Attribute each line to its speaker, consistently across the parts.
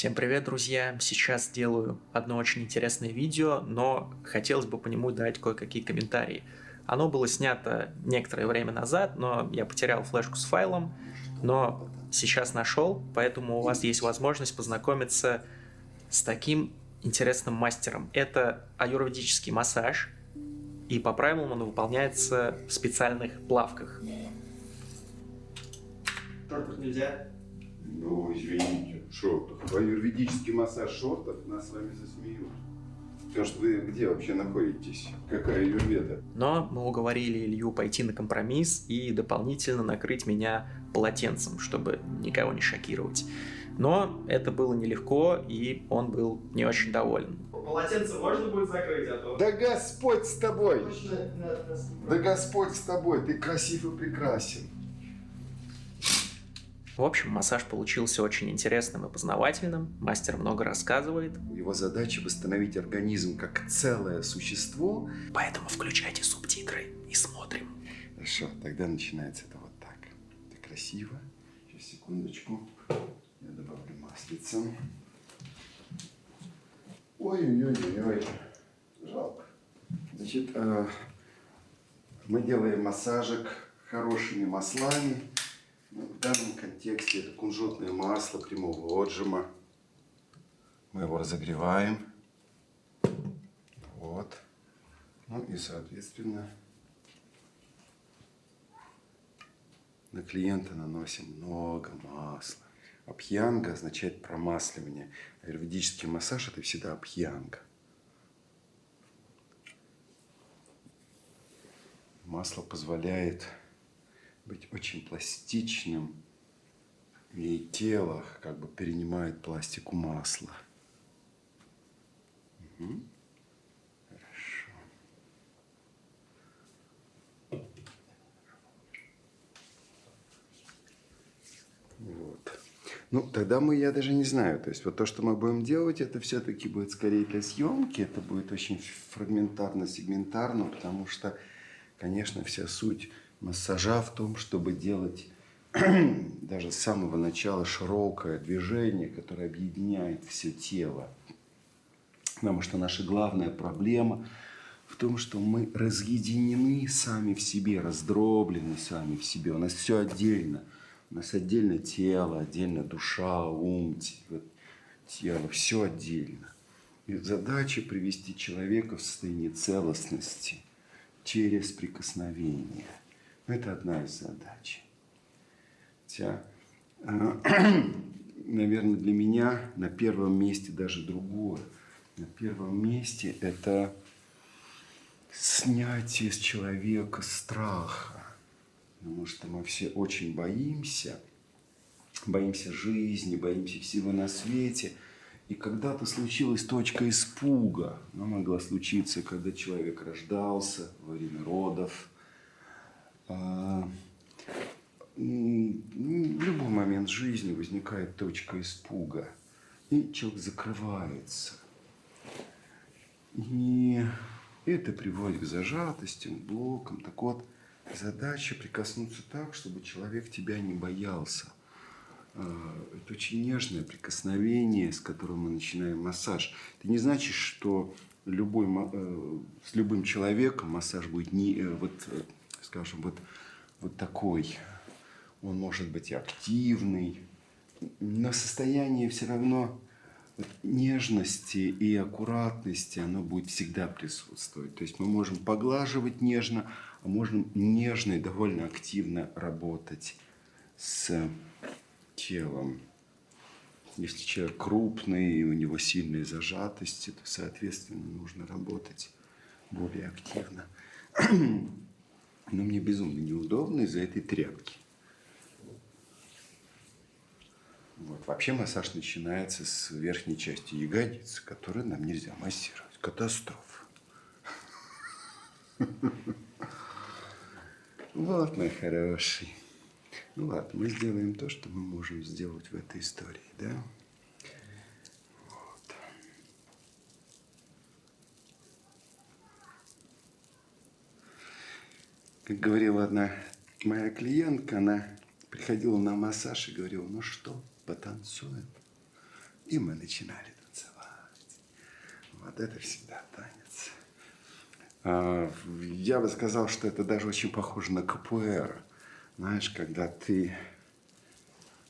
Speaker 1: Всем привет, друзья! Сейчас делаю одно очень интересное видео, но хотелось бы по нему дать кое-какие комментарии. Оно было снято некоторое время назад, но я потерял флешку с файлом, но сейчас нашел, поэтому у вас есть возможность познакомиться с таким интересным мастером. Это аюрведический массаж, и по правилам он выполняется в специальных плавках. В шортах нельзя?
Speaker 2: Ну, извините, в шортах. Аюрведический массаж в шортах нас с вами засмеют. Потому что вы где вообще находитесь? Какая аюрведа?
Speaker 1: Но мы уговорили Илью пойти на компромисс и дополнительно накрыть меня полотенцем, чтобы никого не шокировать. Но это было нелегко, и он был не очень доволен. Полотенце можно будет закрыть, а то...
Speaker 2: Да Господь с тобой! Да Господь с тобой! Ты красив и прекрасен.
Speaker 1: В общем, массаж получился очень интересным и познавательным. Мастер много рассказывает.
Speaker 2: Его задача восстановить организм как целое существо.
Speaker 1: Поэтому включайте субтитры и смотрим.
Speaker 2: Хорошо, тогда начинается это вот так. Это красиво. Сейчас, секундочку. Я добавлю маслица. Ой-ой-ой-ой. Жалко. Значит, мы делаем массажик хорошими маслами. В данном контексте это кунжутное масло прямого отжима. Мы его разогреваем. Вот. Ну и, соответственно, на клиента наносим много масла. Абхьянга означает промасливание. Аюрведический массаж – это всегда абхьянга. Масло позволяет быть очень пластичным, и тело как бы перенимает пластику масла. Угу. Хорошо. Вот. Ну, тогда я даже не знаю. То есть, вот то, что мы будем делать, это все-таки будет скорее для съемки. Это будет очень фрагментарно, сегментарно, потому что, конечно, вся суть массажа в том, чтобы делать даже с самого начала широкое движение, которое объединяет все тело. Потому что наша главная проблема в том, что мы разъединены сами в себе, раздроблены сами в себе. У нас все отдельно. У нас отдельно тело, отдельно душа, ум, тело, все отдельно. И задача привести человека в состояние целостности через прикосновение. Это одна из задач. Хотя, наверное, для меня на первом месте даже другое. На первом месте это снятие с человека страха. Потому что мы все очень боимся жизни, боимся всего на свете. И когда-то случилась точка испуга. Она могла случиться, когда человек рождался во время родов. В любой момент жизни возникает точка испуга. И человек закрывается. И это приводит к зажатостям, к блокам. Так вот, задача прикоснуться так, чтобы человек тебя не боялся. Это очень нежное прикосновение, с которым мы начинаем массаж. Это не значит, что с любым человеком массаж будет вот такой. Он может быть активный, но состояние все равно нежности и аккуратности, оно будет всегда присутствовать. То есть мы можем поглаживать нежно, а можем нежно и довольно активно работать с телом. Если человек крупный и у него сильные зажатости, то, соответственно, нужно работать более активно. Но мне безумно неудобно из-за этой тряпки. Вот. Вообще массаж начинается с верхней части ягодицы, которую нам нельзя массировать. Катастрофа. Вот, мой хороший. Ну ладно, мы сделаем то, что мы можем сделать в этой истории, да? Вот. Как говорила одна моя клиентка, она приходила на массаж и говорила: ну что, потанцуем? И мы начинали танцевать. Вот это всегда танец. Я бы сказал, что это даже очень похоже на капуэра. Знаешь, когда ты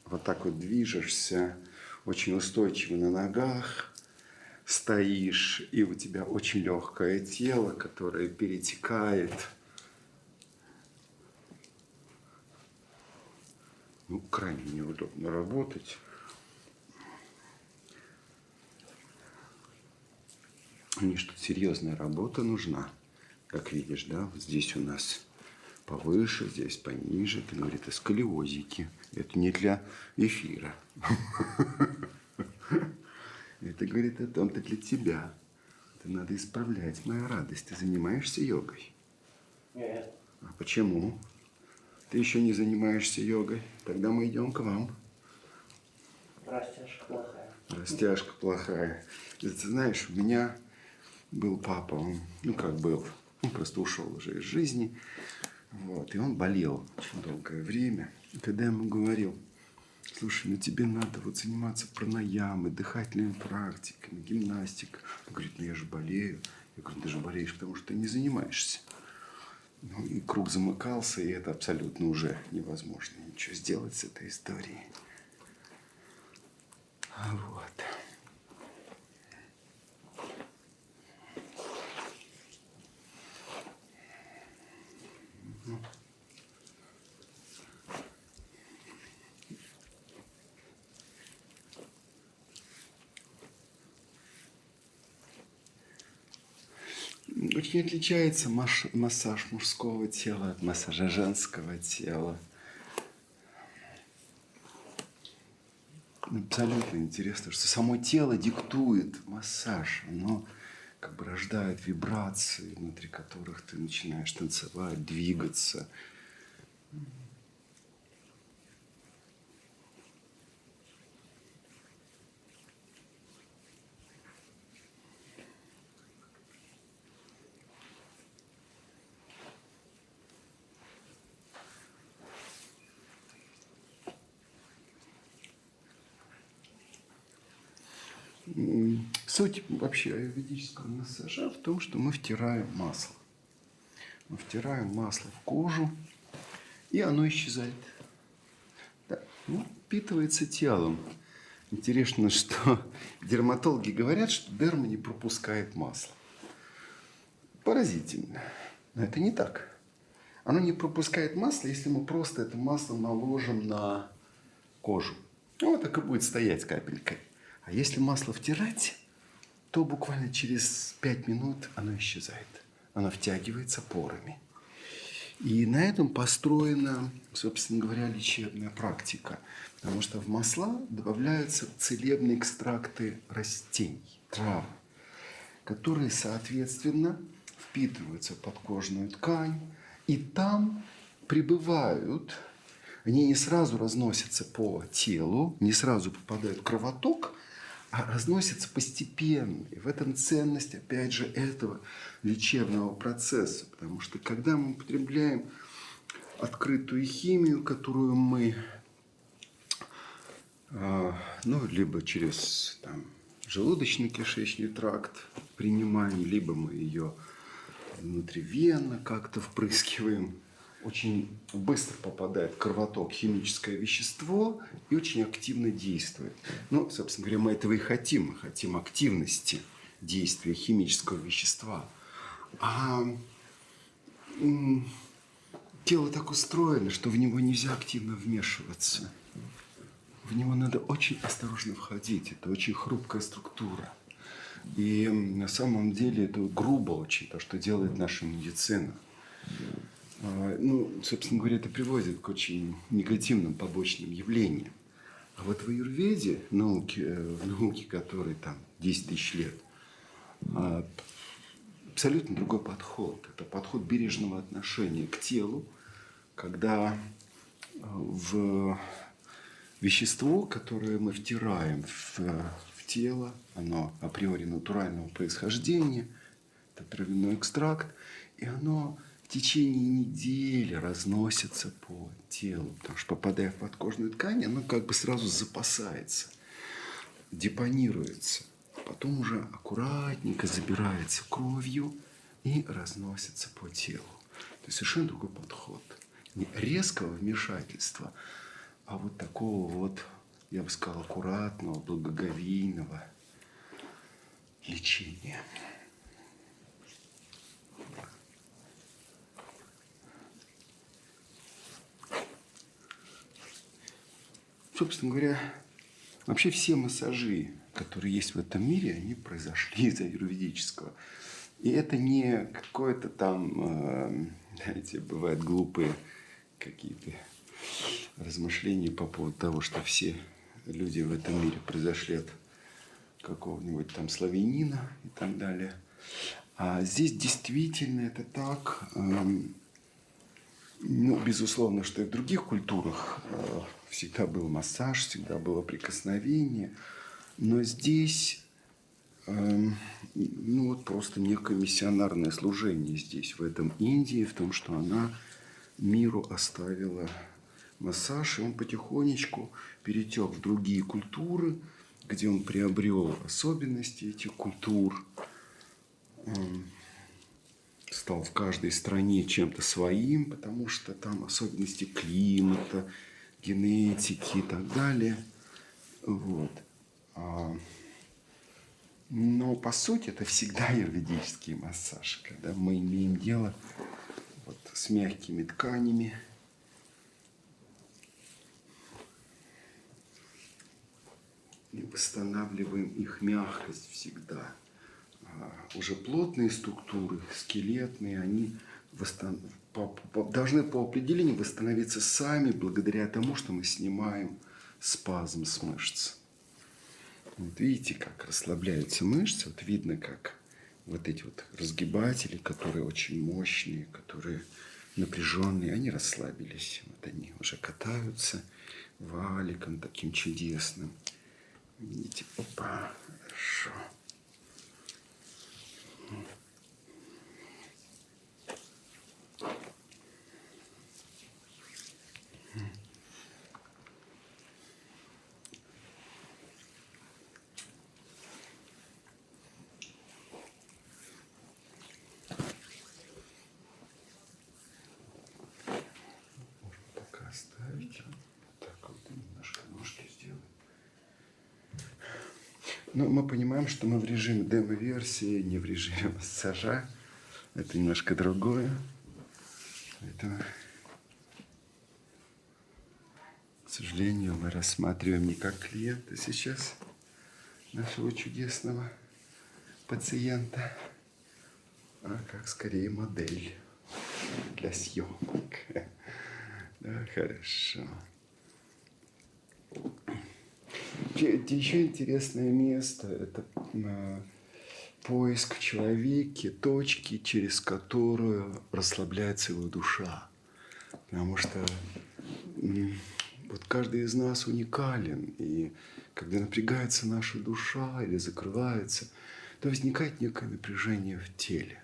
Speaker 2: вот так вот движешься, очень устойчиво на ногах, стоишь, и у тебя очень легкое тело, которое перетекает. Ну, крайне неудобно работать. Мне что-то серьезная работа нужна. Как видишь, да, вот здесь у нас повыше, здесь пониже. Это говорит о сколиозике. Это не для эфира. Это говорит о том, что для тебя. Это надо исправлять, моя радость. Ты занимаешься йогой?
Speaker 1: Нет.
Speaker 2: А почему? Ты еще не занимаешься йогой? Тогда мы идем к вам.
Speaker 1: Растяжка плохая.
Speaker 2: Растяжка плохая. Ты знаешь, у меня был папа, он, ну как был, он просто ушел уже из жизни. Вот, и он болел очень долгое время. И когда я ему говорил: слушай, ну тебе надо вот заниматься пранаямой, дыхательными практиками, гимнастикой. Он говорит: ну я же болею. Я говорю: ты же болеешь, потому что ты не занимаешься. Ну и круг замыкался, и это абсолютно уже невозможно ничего сделать с этой историей. Вот. Очень отличается массаж мужского тела от массажа женского тела. Абсолютно интересно, что само тело диктует массаж. Оно как бы рождает вибрации, внутри которых ты начинаешь танцевать, двигаться. Суть вообще аюрведического массажа в том, что мы втираем масло. Мы втираем масло в кожу, и оно исчезает. Да, ну, впитывается телом. Интересно, что дерматологи говорят, что дерма не пропускает масло. Поразительно. Но это не так. Оно не пропускает масло, если мы просто это масло наложим на кожу. Вот так и будет стоять капелькой. А если масло втирать, то буквально через 5 минут оно исчезает. Оно втягивается порами. И на этом построена, собственно говоря, лечебная практика. Потому что в масла добавляются целебные экстракты растений, трав, которые, соответственно, впитываются в подкожную ткань и там пребывают. Они не сразу разносятся по телу, не сразу попадают в кровоток, а разносятся постепенно. И в этом ценность, опять же, этого лечебного процесса. Потому что когда мы употребляем открытую химию, которую мы, либо через желудочно-кишечный тракт принимаем, либо мы ее внутривенно как-то впрыскиваем, очень быстро попадает в кровоток химическое вещество и очень активно действует. Ну, собственно говоря, мы этого и хотим. Мы хотим активности действия химического вещества. А тело так устроено, что в него нельзя активно вмешиваться. В него надо очень осторожно входить. Это очень хрупкая структура. И на самом деле это грубо очень, то, что делает наша медицина. Собственно говоря, это приводит к очень негативным побочным явлениям. А вот в аюрведе, в науке которой там 10 тысяч лет, абсолютно другой подход. Это подход бережного отношения к телу, когда в вещество, которое мы втираем в тело, оно априори натурального происхождения, это травяной экстракт, и оно в течение недели разносится по телу, потому что, попадая в подкожную ткань, оно как бы сразу запасается. депонируется, а потом уже аккуратненько забирается кровью и разносится по телу. То есть совершенно другой подход. Не резкого вмешательства, а вот такого вот, я бы сказал, аккуратного, благоговейного лечения. Собственно говоря, вообще все массажи, которые есть в этом мире, они произошли из аюрведического. И это не какое-то там, знаете, бывают глупые какие-то размышления по поводу того, что все люди в этом мире произошли от какого-нибудь там славянина и так далее. А здесь действительно это так. Ну, безусловно, что и в других культурах всегда был массаж, всегда было прикосновение. Но здесь, ну, вот просто некое миссионарное служение здесь, в этом Индии, в том, что она миру оставила массаж, и он потихонечку перетек в другие культуры, где он приобрел особенности этих культур, стал в каждой стране чем-то своим, потому что там особенности климата, генетики и так далее. Вот. Но по сути это всегда аюрведический массаж, когда мы имеем дело вот с мягкими тканями, и восстанавливаем их мягкость всегда. Уже плотные структуры, скелетные, они должны по определению восстановиться сами благодаря тому, что мы снимаем спазм с мышц. Вот видите, как расслабляются мышцы. Вот видно, как вот эти вот разгибатели, которые очень мощные, которые напряженные, они расслабились. Вот они уже катаются валиком таким чудесным. Видите, опа, хорошо. Но мы понимаем, что мы в режиме демо-версии, не в режиме массажа. Это немножко другое. Поэтому, к сожалению, мы рассматриваем не как клиента сейчас нашего чудесного пациента, а как скорее модель для съемок. Да, хорошо. Еще интересное место – это поиск в человеке точки, через которую расслабляется его душа. Потому что вот каждый из нас уникален. И когда напрягается наша душа или закрывается, то возникает некое напряжение в теле.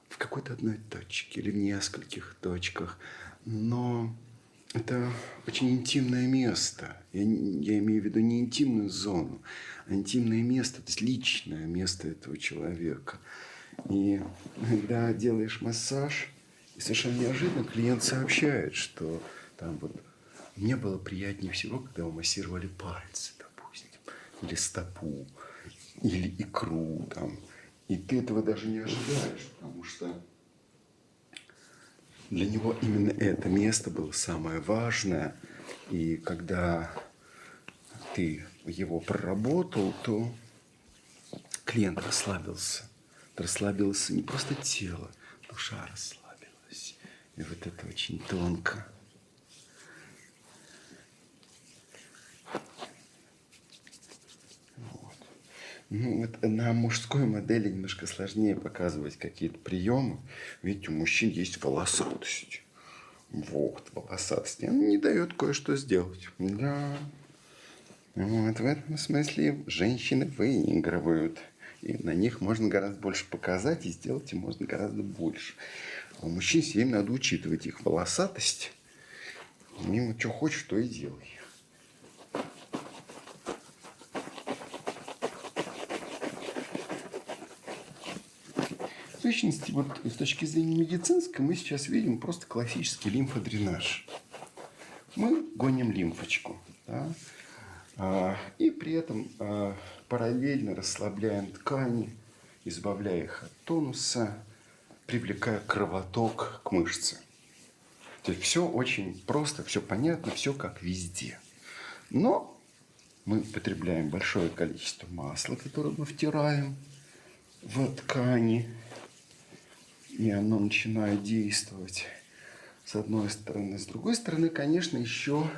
Speaker 2: В какой-то одной точке или в нескольких точках. Но это очень интимное место. Я имею в виду не интимную зону, а интимное место, то есть личное место этого человека. И когда делаешь массаж, и совершенно неожиданно клиент сообщает, что там вот мне было приятнее всего, когда вы массировали пальцы, допустим, или стопу, или икру там. И ты этого даже не ожидаешь, потому что для него именно это место было самое важное. И когда ты его проработал, то клиент расслабился. Расслабилось не просто тело, душа расслабилась. И вот это очень тонко. Вот. Ну, вот на мужской модели немножко сложнее показывать какие-то приемы. Видите, у мужчин есть волосатость. Вот, волосатость. Она не дает кое-что сделать. Да. Вот в этом смысле женщины выигрывают. И на них можно гораздо больше показать, и сделать им можно гораздо больше. А у мужчин все время надо учитывать их волосатость. Мимо что хочешь, то и делай. сущности, вот с точки зрения медицинской, мы сейчас видим просто классический лимфодренаж. Мы гоним лимфочку, да? И при этом параллельно расслабляем ткани, избавляя их от тонуса, привлекая кровоток к мышце. То есть все очень просто, все понятно, все как везде. Но мы потребляем большое количество масла, которое мы втираем в ткани, и оно начинает действовать с одной стороны. С другой стороны, конечно, еще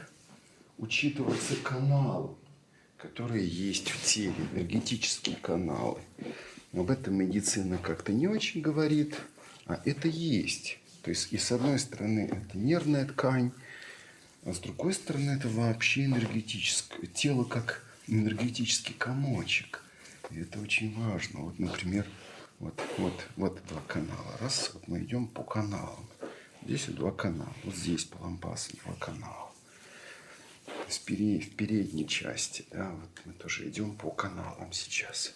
Speaker 2: учитываются каналы, которые есть в теле, энергетические каналы. Об этом медицина как-то не очень говорит, а это есть. То есть, и с одной стороны, это нервная ткань, а с другой стороны, это вообще энергетическое тело, как энергетический комочек. И это очень важно. Вот, например, вот два канала. Раз, вот мы идем по каналам. Здесь два канала. Вот здесь по лампасам два канала. В передней части, да, вот мы тоже идем по каналам сейчас.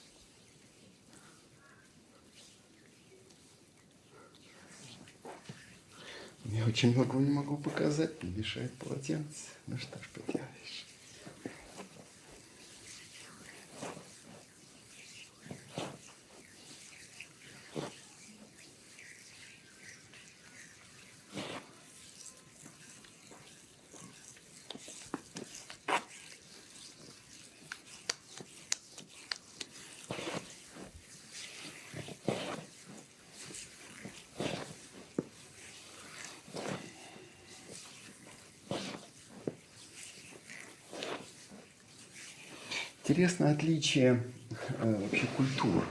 Speaker 2: Я очень много не могу показать, не мешает полотенце. Ну что ж поделаешь. Интересно отличие вообще культур.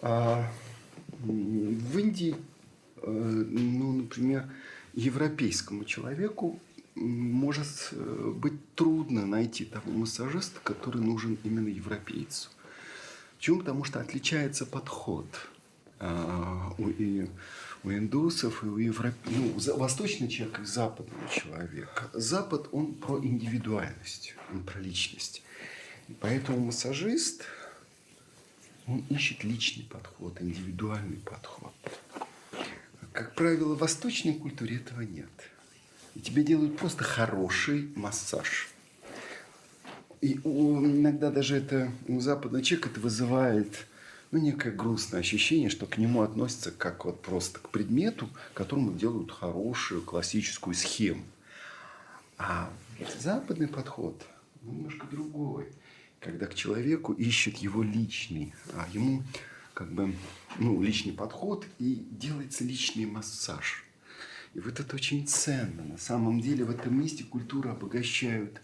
Speaker 2: В Индии, ну, например, европейскому человеку может быть трудно найти того массажиста, который нужен именно европейцу. Почему? Потому что отличается подход у индусов и у восточного человека и западного человека. Запад, он про индивидуальность, он про личность. И поэтому массажист, он ищет личный подход, индивидуальный подход. Как правило, в восточной культуре этого нет. И тебе делают просто хороший массаж. И иногда даже это у западного человека это вызывает некое грустное ощущение, что к нему относятся как вот просто к предмету, которому делают хорошую классическую схему. А западный подход немножко другой. Когда к человеку ищут его личный, а ему как бы личный подход и делается личный массаж. И вот это очень ценно. На самом деле в этом месте культуры обогащают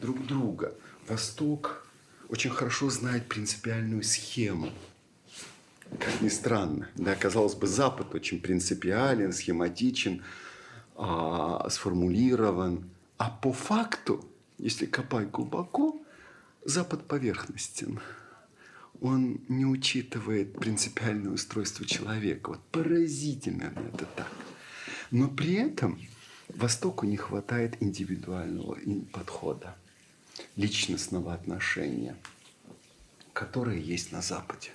Speaker 2: друг друга. Восток очень хорошо знает принципиальную схему. Как ни странно. Да, казалось бы, Запад очень принципиален, схематичен, сформулирован. А по факту, если копать глубоко, Запад поверхностен. Он не учитывает принципиальное устройство человека. Вот поразительно это так. Но при этом Востоку не хватает индивидуального подхода, личностного отношения, которое есть на Западе.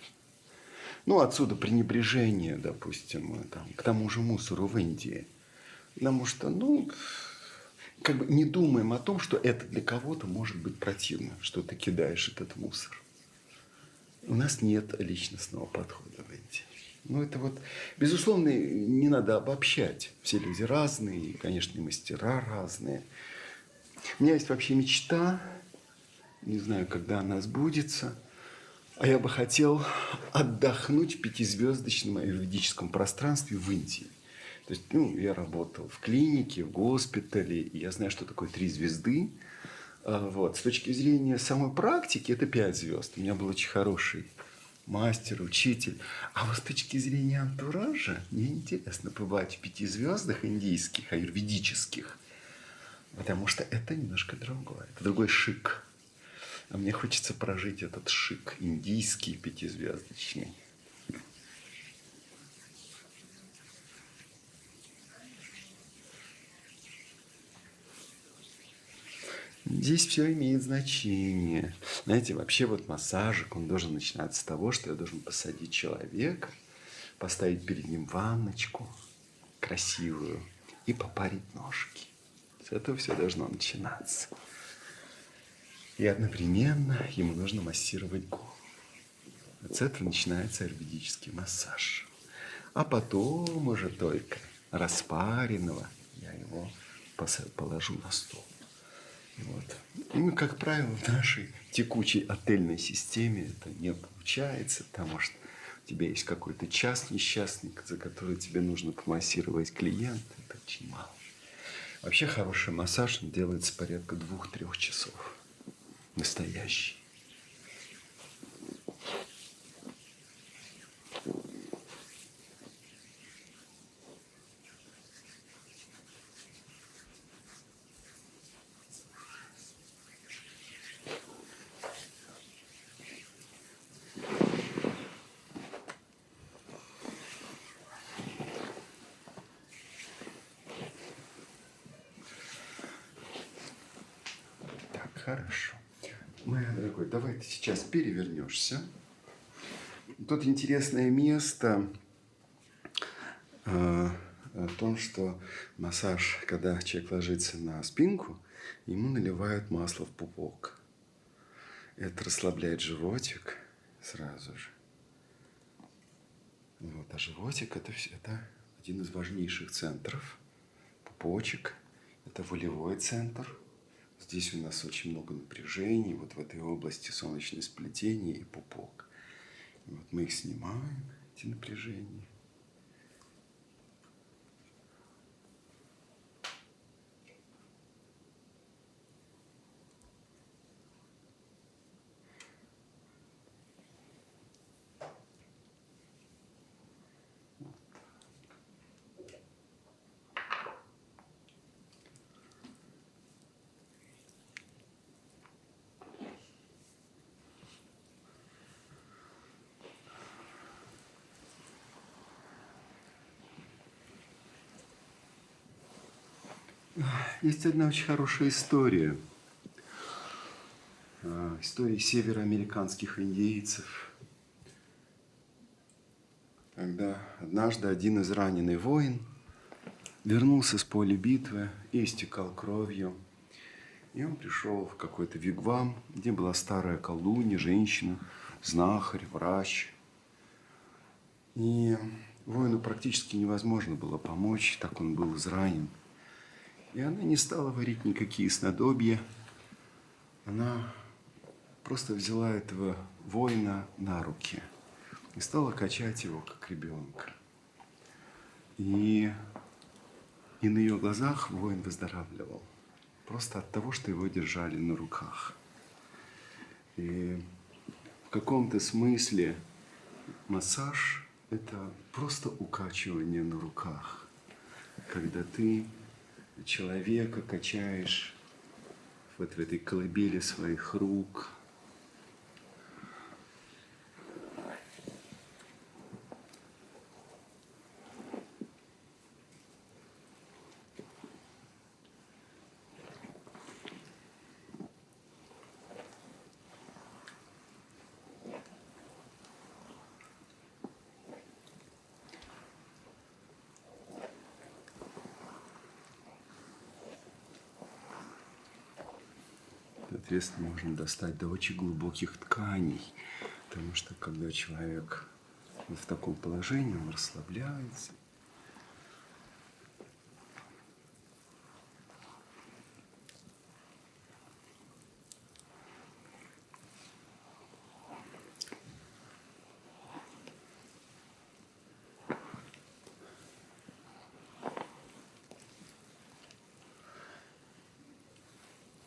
Speaker 2: Отсюда пренебрежение, допустим, к тому же мусору в Индии. Потому что, как бы не думаем о том, что это для кого-то может быть противно, что ты кидаешь этот мусор. У нас нет личностного подхода в Индии. Это вот, безусловно, не надо обобщать. Все люди разные, и, конечно, и мастера разные. У меня есть вообще мечта, не знаю, когда она сбудется, а я бы хотел отдохнуть в 5-звездочном аюрведическом пространстве в Индии. То есть, я работал в клинике, в госпитале, и я знаю, что такое 3 звезды. С точки зрения самой практики, это 5 звезд. У меня был очень хороший мастер, учитель. А вот с точки зрения антуража, мне интересно побывать в 5 звездах индийских, аюрведических. Потому что это немножко другое. Это другой шик. А мне хочется прожить этот шик индийский 5-звездочный. Здесь все имеет значение. Знаете, вообще вот массажик, он должен начинаться с того, что я должен посадить человека, поставить перед ним ванночку красивую и попарить ножки. С этого все должно начинаться. И одновременно ему нужно массировать голову. Вот с этого начинается аюрведический массаж. А потом уже только распаренного я его положу на стол. Вот. Ну, как правило, в нашей текучей отельной системе это не получается, потому что у тебя есть какой-то час несчастный, за который тебе нужно помассировать клиента. Это очень мало. Вообще хороший массаж делается порядка 2-3 часов. Настоящий. Хорошо. Моя дорогая, давай ты сейчас перевернешься. Тут интересное место о том, что массаж, когда человек ложится на спинку, ему наливают масло в пупок. Это расслабляет животик сразу же. Вот. А животик это один из важнейших центров. Пупочек – это волевой центр. Здесь у нас очень много напряжений, вот в этой области солнечное сплетение и пупок. И вот мы их снимаем, эти напряжения. Есть одна очень хорошая история. История североамериканских индейцев. Когда однажды один израненный воин вернулся с поля битвы и истекал кровью. И он пришел в какой-то вигвам, где была старая колдунья, женщина, знахарь, врач. И воину практически невозможно было помочь, так он был изранен. И она не стала варить никакие снадобья. Она просто взяла этого воина на руки и стала качать его, как ребенка. И на ее глазах воин выздоравливал. Просто от того, что его держали на руках. И в каком-то смысле массаж – это просто укачивание на руках. Когда ты человека качаешь вот в этой колыбели своих рук. Соответственно, можно достать до очень глубоких тканей, потому что когда человек в таком положении, он расслабляется.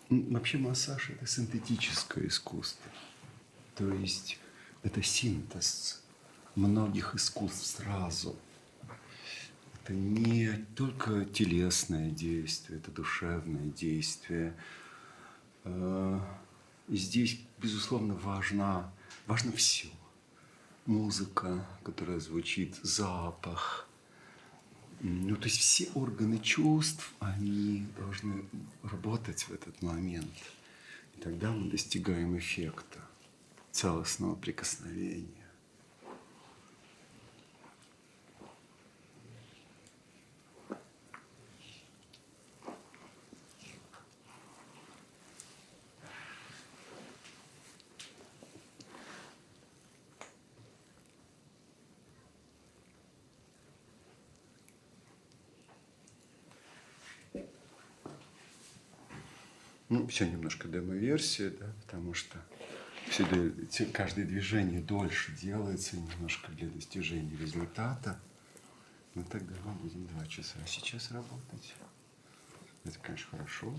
Speaker 2: Вообще массаж – это синтетическое искусство. То есть это синтез многих искусств сразу. Это не только телесное действие, это душевное действие. И здесь, безусловно, важно все. Музыка, которая звучит, запах. Ну, то есть все органы чувств, они должны работать в этот момент. И тогда мы достигаем эффекта целостного прикосновения. Ну, все немножко демо-версия, да, потому что каждое движение дольше делается немножко для достижения результата. Но тогда мы будем 2 часа сейчас работать. Это, конечно, хорошо.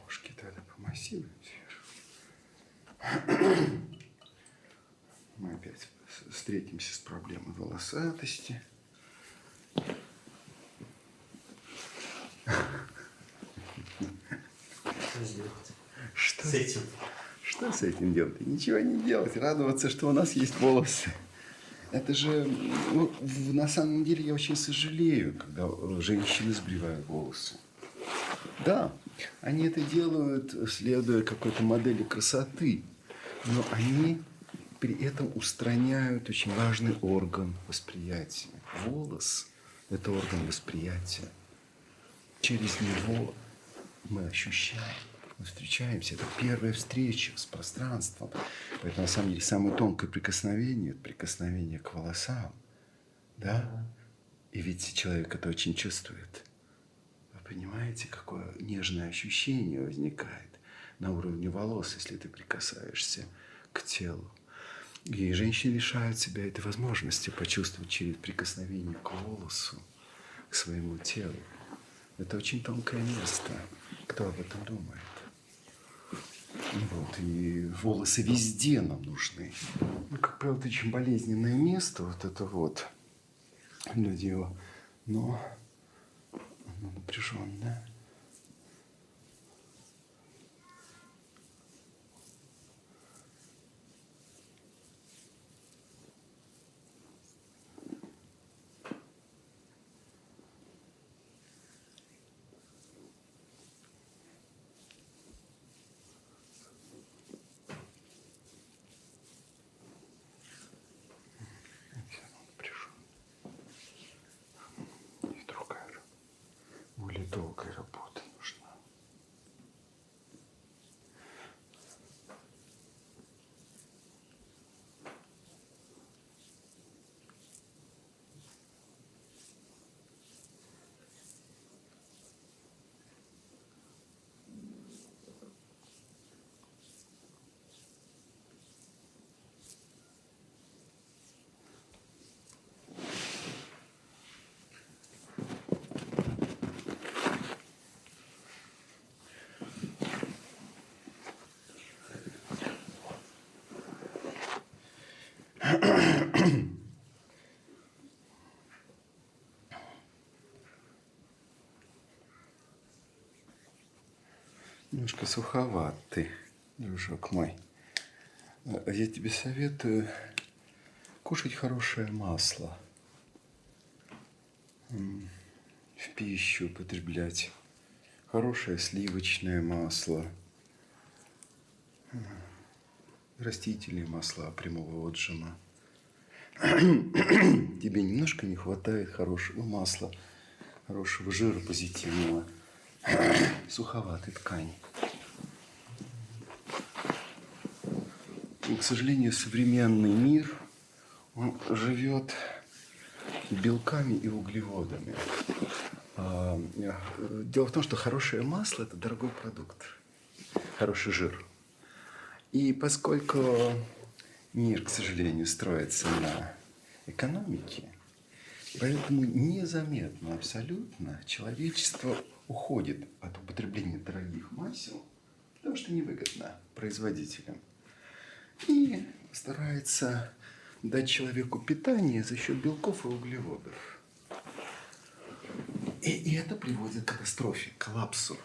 Speaker 2: Ножки тогда помассируем сверху. Мы опять встретимся с проблемой волосатости.
Speaker 1: Что сделать?
Speaker 2: Что
Speaker 1: с этим?
Speaker 2: Что с этим делать? Ничего не делать. Радоваться, что у нас есть волосы. Это же, ну, на самом деле, я очень сожалею, когда женщины сбривают волосы. Да, они это делают, следуя какой-то модели красоты, но они при этом устраняют очень важный орган восприятия. Волос – это орган восприятия. Через него мы ощущаем, мы встречаемся. Это первая встреча с пространством. Поэтому, на самом деле, самое тонкое прикосновение – это прикосновение к волосам. Да? И ведь человек это очень чувствует. Вы понимаете, какое нежное ощущение возникает на уровне волос, если ты прикасаешься к телу. И женщины лишают себя этой возможности почувствовать через прикосновение к волосу, к своему телу. Это очень тонкое место. Кто об этом думает? Вот. И волосы везде нам нужны. Ну, как правило, это очень болезненное место, вот это вот. Люди его, но оно напряженное. Более долгая работа нужна. Немножко суховатый, дружок мой. Я тебе советую кушать хорошее масло. В пищу употреблять хорошее сливочное масло. Растительные масла прямого отжима. тебе немножко не хватает хорошего масла, хорошего жира позитивного, суховатой ткани. И, к сожалению, современный мир, он живет белками и углеводами. Дело в том, что хорошее масло – это дорогой продукт, хороший жир. И поскольку мир, к сожалению, строится на экономике, поэтому незаметно абсолютно человечество уходит от употребления дорогих масел, потому что невыгодно производителям, и старается дать человеку питание за счет белков и углеводов. И это приводит к катастрофе, к коллапсу.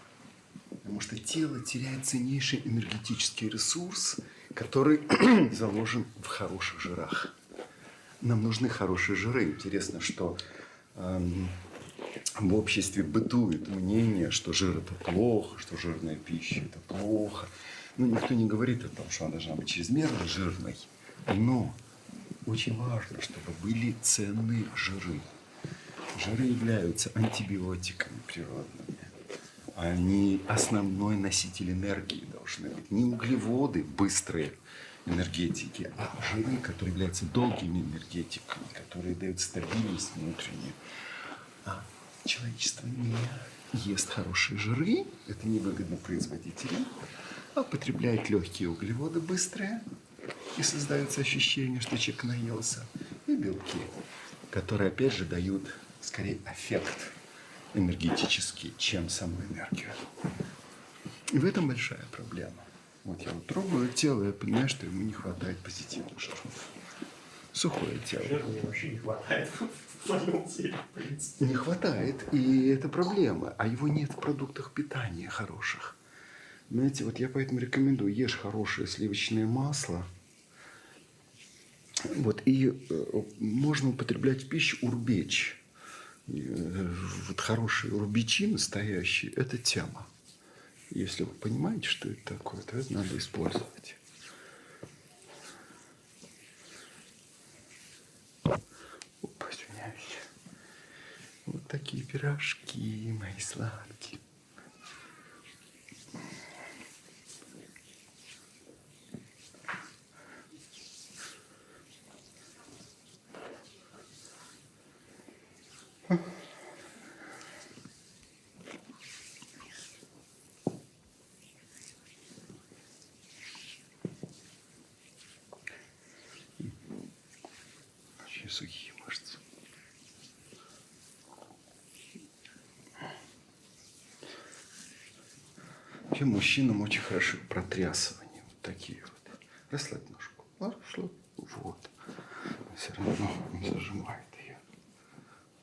Speaker 2: Потому что тело теряет ценнейший энергетический ресурс, который заложен в хороших жирах. Нам нужны хорошие жиры. Интересно, что в обществе бытует мнение, что жир – это плохо, что жирная пища – это плохо. Ну, никто не говорит о том, что она должна быть чрезмерно жирной. Но очень важно, чтобы были ценные жиры. Жиры являются антибиотиками природными. Они основной носитель энергии должны быть. Не углеводы быстрые энергетики, а жиры, которые являются долгими энергетиками, которые дают стабильность внутреннюю. А человечество не ест хорошие жиры, это невыгодно производителям, а потребляет легкие углеводы быстрые, и создается ощущение, что человек наелся, и белки, которые опять же дают скорее эффект энергетический, чем саму энергию. И в этом большая проблема. Вот я вот трогаю тело, я понимаю, что ему не хватает позитивных жиров. Сухое тело.
Speaker 1: Жира мне вообще не хватает в моем теле, в принципе.
Speaker 2: Не хватает, и это проблема. А его нет в продуктах питания хороших. Знаете, вот я поэтому рекомендую, ешь хорошее сливочное масло. Вот, и можно употреблять в пищу урбеч. Вот хорошие урбичи настоящие – это тема. Если вы понимаете, что это такое, то это надо использовать. Опа, извиняюсь. Вот такие пирожки мои сладкие. Очень сухие мышцы. Вообще мужчинам очень хорошо протрясывание. Вот такие вот. Расслабь ножку. Расслабь. Вот. Все равно он зажимает ее.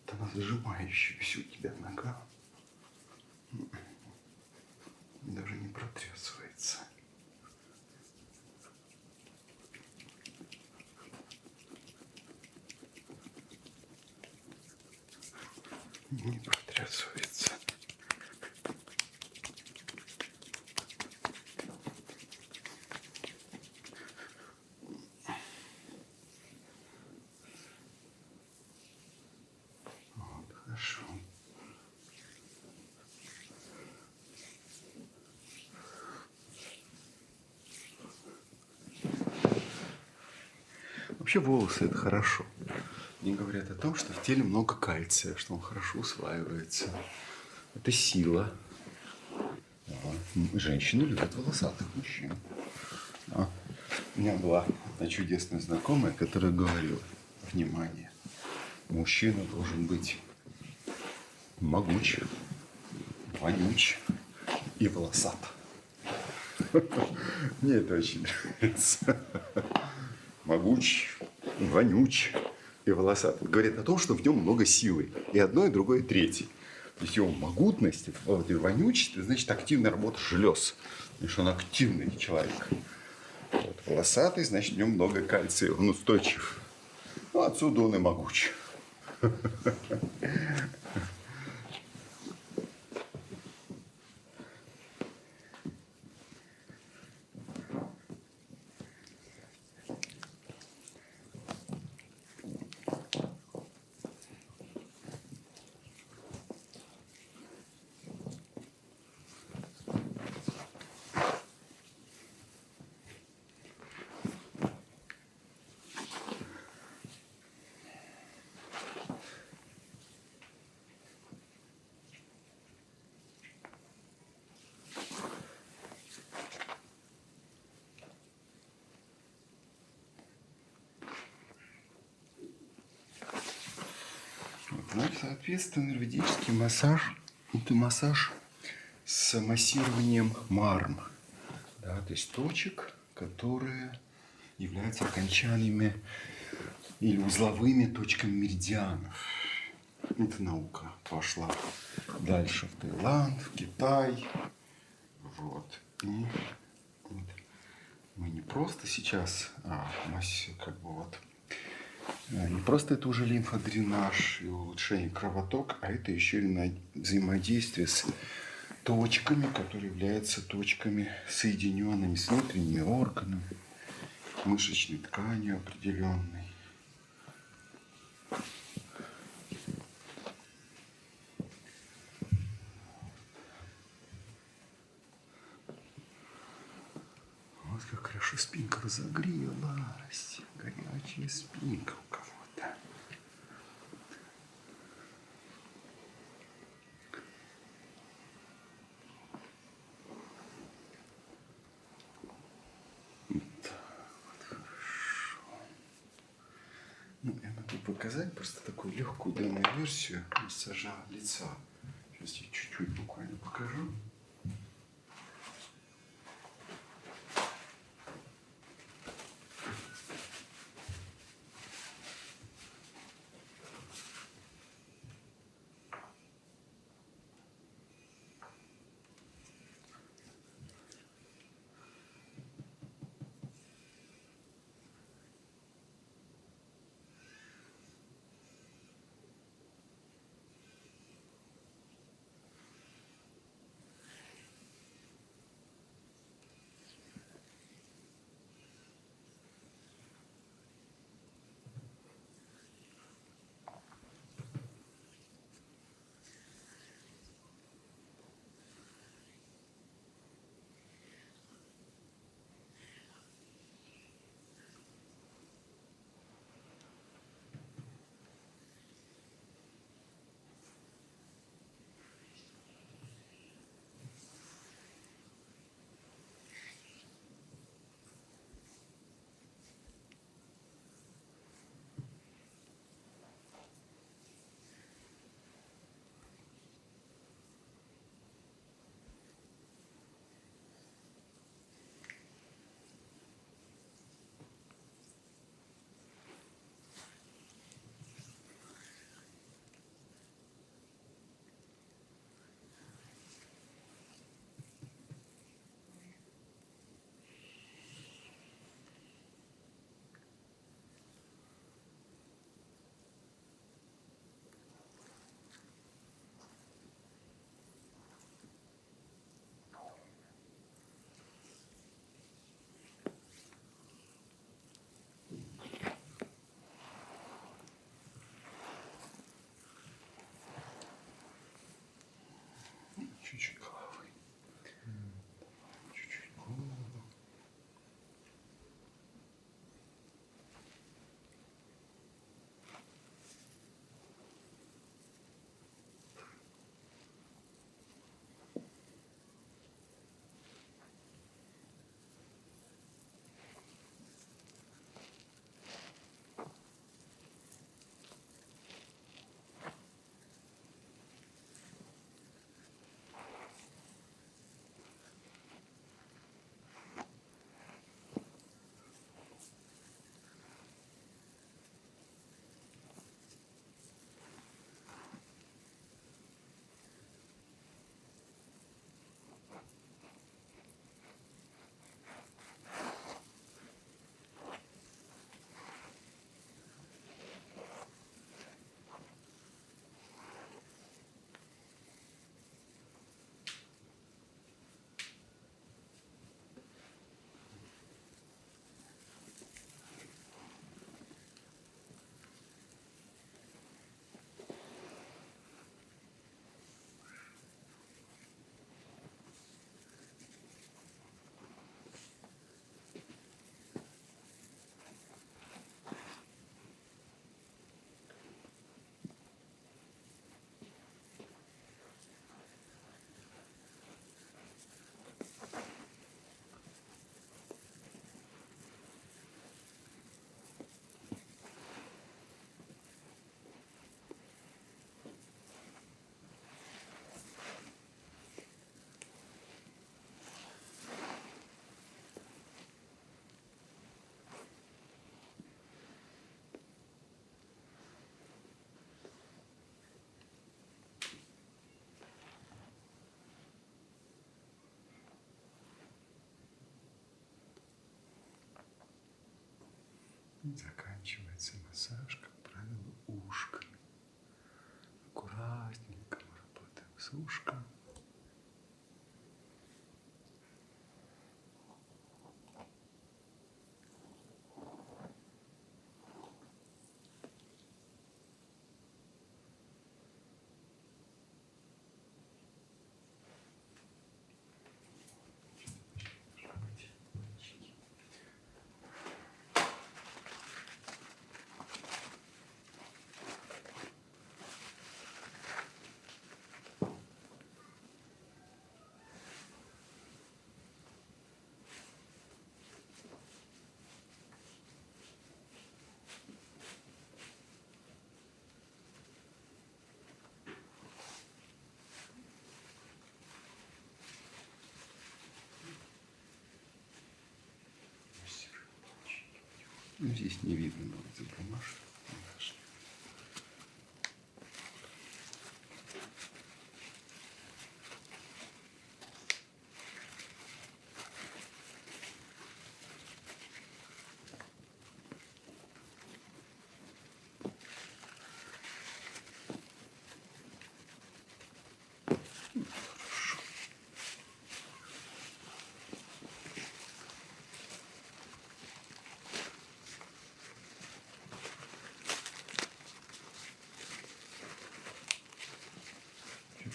Speaker 2: Вот она зажимающаяся у тебя нога. Даже не протрясывается. Не протрясывается. Вот, хорошо. Вообще волосы – это хорошо. Они говорят о том, что в теле много кальция, что он хорошо усваивается. Это сила. Женщины любят волосатых мужчин. У меня была одна чудесная знакомая, которая говорила: внимание, мужчина должен быть могуч, вонюч и волосат. Мне это очень нравится. Могуч, вонюч и волосат. Говорит о том, что в нем много силы. И одно, и другое, и третье. То есть его могутность, это вонючесть, это значит активная работа желез. Потому что он активный человек. Вот. Волосатый, значит, в нем много кальция, он устойчив. Ну, отсюда он и могуч. Ну, соответственно, аюрведический массаж – это массаж с массированием марм. Да, то есть точек, которые являются окончаниями или узловыми точками меридианов. Эта наука пошла дальше в Таиланд, в Китай. Вот. И вот мы не просто сейчас, как бы вот, не просто это уже лимфодренаж и улучшение кровотока, а это еще и взаимодействие с точками, которые являются точками, соединенными с внутренними органами, мышечной тканью определенной. Вот как хорошо спинка разогрелась. Горячая спинка у кого-то. Ну, я могу показать просто такую легкую демо-версию массажа лица. Сейчас я чуть-чуть буквально покажу. Заканчивается массаж, как правило, ушками. Аккуратненько мы работаем с ушком. Ну, здесь не видно будет за бумажку.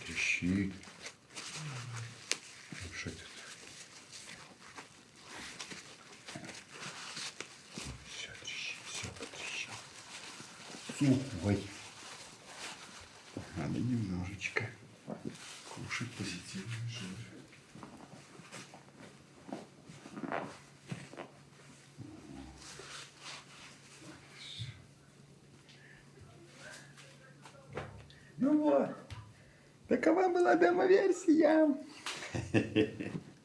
Speaker 2: Трещит. Что это? Все трещит, все потрещало. Сухой. Надо немножечко кушать позитивный жир. Ну вот. Такова была демо-версия.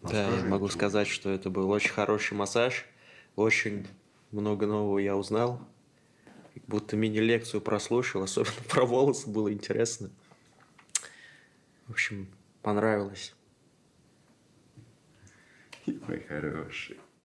Speaker 1: Да, я могу сказать, что это был очень хороший массаж. Очень много нового я узнал. Как будто мини-лекцию прослушал, особенно про волосы было интересно. В общем, понравилось.
Speaker 2: Мой хороший.